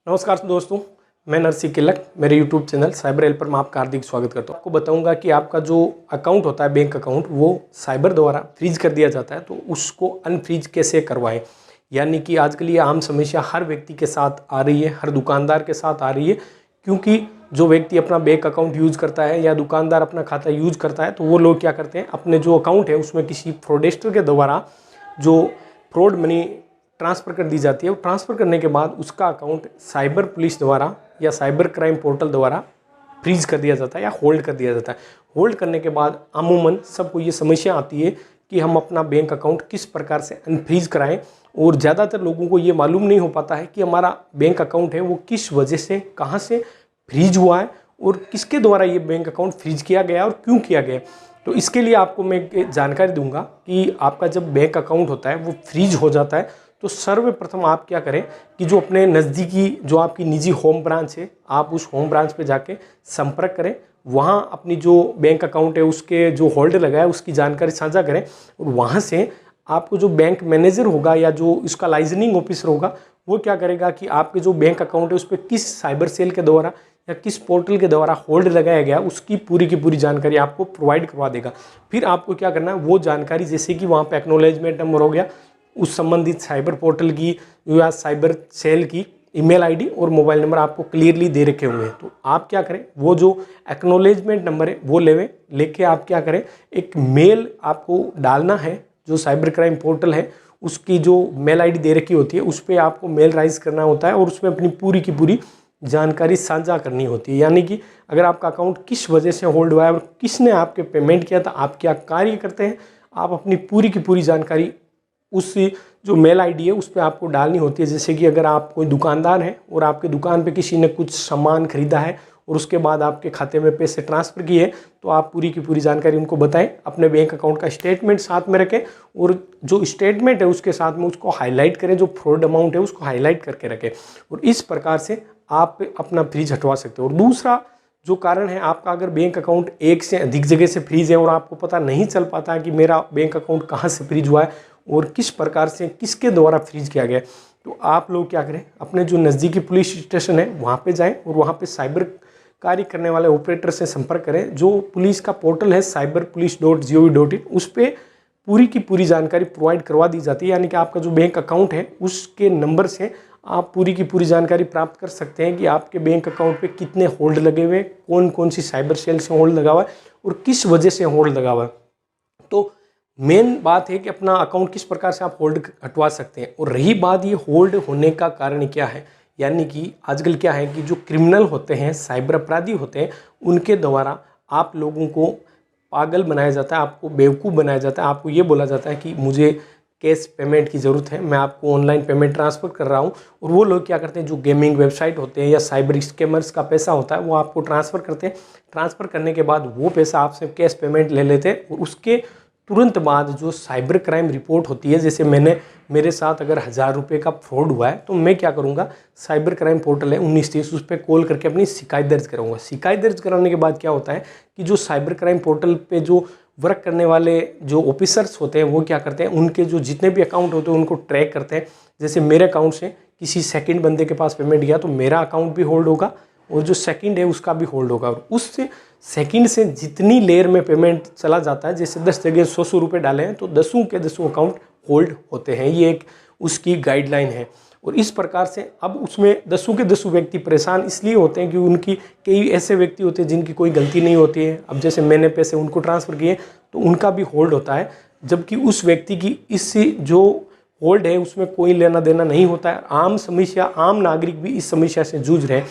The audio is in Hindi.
नमस्कार दोस्तों, मैं नरसी किलक। मेरे YouTube चैनल साइबर हेल्पर में आपका हार्दिक स्वागत करता हूँ। आपको बताऊंगा कि आपका जो अकाउंट होता है, बैंक अकाउंट, वो साइबर द्वारा फ्रीज कर दिया जाता है, तो उसको अनफ्रीज कैसे करवाएं। यानी कि आजकल ये आम समस्या हर व्यक्ति के साथ आ रही है, हर दुकानदार के साथ आ रही है। क्योंकि जो व्यक्ति अपना बैंक अकाउंट यूज़ करता है या दुकानदार अपना खाता यूज़ करता है, तो वो लोग क्या करते हैं, अपने जो अकाउंट है उसमें किसी फ्रॉडस्टर के द्वारा जो फ्रॉड मनी ट्रांसफ़र कर दी जाती है। वो ट्रांसफ़र करने के बाद उसका अकाउंट साइबर पुलिस द्वारा या साइबर क्राइम पोर्टल द्वारा फ्रीज कर दिया जाता है या होल्ड कर दिया जाता है। होल्ड करने के बाद अमूमन सबको ये समस्या आती है कि हम अपना बैंक अकाउंट किस प्रकार से अनफ्रीज कराएं, और ज़्यादातर लोगों को ये मालूम नहीं हो पाता है कि हमारा बैंक अकाउंट है वो किस वजह से, कहाँ से फ्रीज हुआ है और किसके द्वारा ये बैंक अकाउंट फ्रीज किया गया और क्यों किया गया। तो इसके लिए आपको मैं एक जानकारी दूंगा कि आपका जब बैंक अकाउंट होता है वो फ्रीज हो जाता है, तो सर्वप्रथम आप क्या करें कि जो अपने नज़दीकी जो आपकी निजी होम ब्रांच है, आप उस होम ब्रांच पे जाके संपर्क करें। वहाँ अपनी जो बैंक अकाउंट है उसके जो होल्ड लगा है उसकी जानकारी साझा करें, और वहाँ से आपको जो बैंक मैनेजर होगा या जो इसका लाइजनिंग ऑफिसर होगा वो क्या करेगा कि आपके जो बैंक अकाउंट है उस पर किस साइबर सेल के द्वारा या किस पोर्टल के द्वारा होल्ड लगाया गया उसकी पूरी की पूरी जानकारी आपको प्रोवाइड करवा देगा। फिर आपको क्या करना है, वो जानकारी जैसे कि वहाँ पे एक्नॉलेजमेंट नंबर हो गया, उस संबंधित साइबर पोर्टल की या साइबर सेल की ईमेल आईडी और मोबाइल नंबर आपको क्लियरली दे रखे होंगे। तो आप क्या करें, वो जो एक्नॉलेजमेंट नंबर है वो लेके आप क्या करें, एक मेल आपको डालना है। जो साइबर क्राइम पोर्टल है उसकी जो मेल आईडी दे रखी होती है उस पर आपको मेल राइज करना होता है और उसमें अपनी पूरी की पूरी जानकारी साझा करनी होती है। यानी कि अगर आपका अकाउंट किस वजह से होल्ड हुआ है और किसने आपके पेमेंट किया था, आप क्या कार्य करते हैं, आप अपनी पूरी की पूरी जानकारी उस जो मेल आईडी है उस पर आपको डालनी होती है। जैसे कि अगर आप कोई दुकानदार हैं और आपके दुकान पे किसी ने कुछ सामान खरीदा है और उसके बाद आपके खाते में पैसे ट्रांसफ़र किए, तो आप पूरी की पूरी जानकारी उनको बताएं। अपने बैंक अकाउंट का स्टेटमेंट साथ में रखें और जो स्टेटमेंट है उसके साथ में उसको हाईलाइट करें, जो फ्रॉड अमाउंट है उसको हाईलाइट करके रखें, और इस प्रकार से आप अपना फ्रीज हटवा सकते हो। और दूसरा जो कारण है, आपका अगर बैंक अकाउंट एक से अधिक जगह से फ्रीज है और आपको पता नहीं चल पाता है कि मेरा बैंक अकाउंट कहाँ से फ्रीज हुआ है और किस प्रकार से किसके द्वारा फ्रीज किया गया, तो आप लोग क्या करें, अपने जो नज़दीकी पुलिस स्टेशन है वहाँ पे जाएं और वहाँ पे साइबर कार्य करने वाले ऑपरेटर से संपर्क करें। जो पुलिस का पोर्टल है cyberpolice.gov.in, उस पर पूरी की पूरी जानकारी प्रोवाइड करवा दी जाती है। यानी कि आपका जो बैंक अकाउंट है उसके नंबर से आप पूरी की पूरी जानकारी प्राप्त कर सकते हैं कि आपके बैंक अकाउंट पे कितने होल्ड लगे हुए, कौन कौन सी साइबर सेल से होल्ड लगा हुआ है और किस वजह से होल्ड लगा हुआ है। तो मेन बात है कि अपना अकाउंट किस प्रकार से आप होल्ड हटवा सकते हैं। और रही बात ये होल्ड होने का कारण क्या है, यानी कि आजकल क्या है कि जो क्रिमिनल होते हैं, साइबर अपराधी होते हैं, उनके द्वारा आप लोगों को पागल बनाया जाता है, आपको बेवकूफ़ बनाया जाता है। आपको ये बोला जाता है कि मुझे कैश पेमेंट की ज़रूरत है, मैं आपको ऑनलाइन पेमेंट ट्रांसफ़र कर रहा हूँ। और वो लोग क्या करते हैं, जो गेमिंग वेबसाइट होते हैं या साइबर स्कैमर्स का पैसा होता है वो आपको ट्रांसफ़र करते हैं। ट्रांसफ़र करने के बाद वो पैसा आपसे कैश पेमेंट ले लेते हैं, और उसके तुरंत बाद जो साइबर क्राइम रिपोर्ट होती है, जैसे मेरे साथ अगर 1000 रुपये का फ्रॉड हुआ है तो मैं क्या करूँगा, साइबर क्राइम पोर्टल है 1930, उस पर कॉल करके अपनी शिकायत दर्ज कराऊंगा। शिकायत दर्ज कराने के बाद क्या होता है कि जो साइबर क्राइम पोर्टल पे जो वर्क करने वाले जो ऑफिसर्स होते हैं वो क्या करते हैं, उनके जो जितने भी अकाउंट होते हैं उनको ट्रैक करते हैं। जैसे मेरे अकाउंट से किसी सेकंड बंदे के पास पेमेंट गया तो मेरा अकाउंट भी होल्ड होगा और जो सेकंड है उसका भी होल्ड होगा, और उस सेकंड से जितनी लेयर में पेमेंट चला जाता है, जैसे 10 जगह 100 रुपये डाले हैं तो 10 के 10 अकाउंट होल्ड होते हैं। ये एक उसकी गाइडलाइन है। और इस प्रकार से अब उसमें 10 के 10 व्यक्ति परेशान इसलिए होते हैं कि उनकी कई ऐसे व्यक्ति होते हैं जिनकी कोई गलती नहीं होती है। अब जैसे मैंने पैसे उनको ट्रांसफ़र किए तो उनका भी होल्ड होता है, जबकि उस व्यक्ति की इस जो होल्ड है उसमें कोई लेना देना नहीं होता है। आम समस्या, आम नागरिक भी इस समस्या से जूझ रहे हैं।